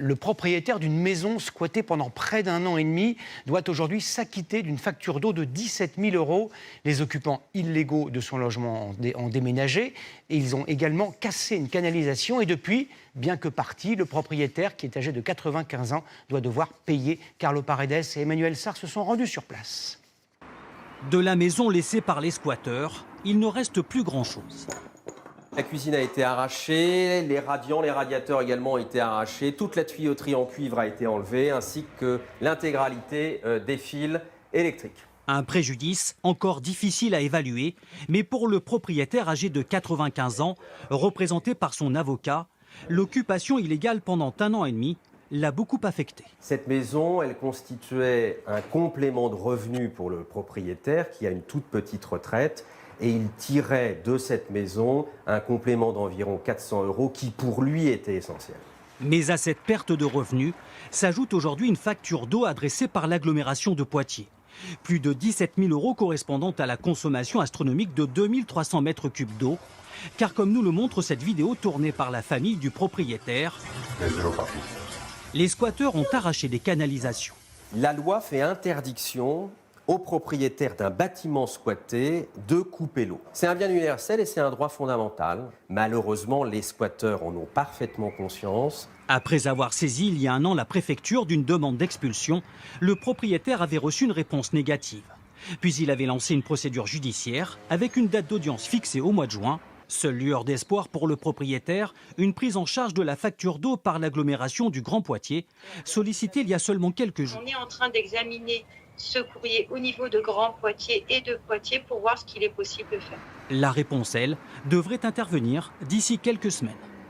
Le propriétaire d'une maison squattée pendant près d'un an et demi doit aujourd'hui s'acquitter d'une facture d'eau de 17 000 €. Les occupants illégaux de son logement ont déménagé et ils ont également cassé une canalisation. Et depuis, bien que parti, le propriétaire, qui est âgé de 95 ans, doit devoir payer. Carlo Paredes et Emmanuel Sarr se sont rendus sur place. De la maison laissée par les squatteurs, il ne reste plus grand-chose. La cuisine a été arrachée, les radiants, les radiateurs également ont été arrachés, toute la tuyauterie en cuivre a été enlevée, ainsi que l'intégralité des fils électriques. Un préjudice encore difficile à évaluer, mais pour le propriétaire âgé de 95 ans, représenté par son avocat, l'occupation illégale pendant un an et demi l'a beaucoup affecté. Cette maison, elle constituait un complément de revenu pour le propriétaire qui a une toute petite retraite. Et il tirait de cette maison un complément d'environ 400 € qui pour lui était essentiel. Mais à cette perte de revenus s'ajoute aujourd'hui une facture d'eau adressée par l'agglomération de Poitiers. Plus de 17 000 € correspondant à la consommation astronomique de 2300 mètres cubes d'eau. Car comme nous le montre cette vidéo tournée par la famille du propriétaire, les squatteurs ont arraché des canalisations. La loi fait interdiction aux propriétaires d'un bâtiment squatté de couper l'eau. C'est un bien universel et c'est un droit fondamental. Malheureusement, les squatteurs en ont parfaitement conscience. Après avoir saisi il y a un an la préfecture d'une demande d'expulsion, le propriétaire avait reçu une réponse négative. Puis il avait lancé une procédure judiciaire avec une date d'audience fixée au mois de juin. Seule lueur d'espoir pour le propriétaire, une prise en charge de la facture d'eau par l'agglomération du Grand Poitiers, sollicitée il y a seulement quelques jours. On est en train d'examiner ce courrier au niveau de Grand Poitiers et de Poitiers pour voir ce qu'il est possible de faire. La réponse, elle, devrait intervenir d'ici quelques semaines.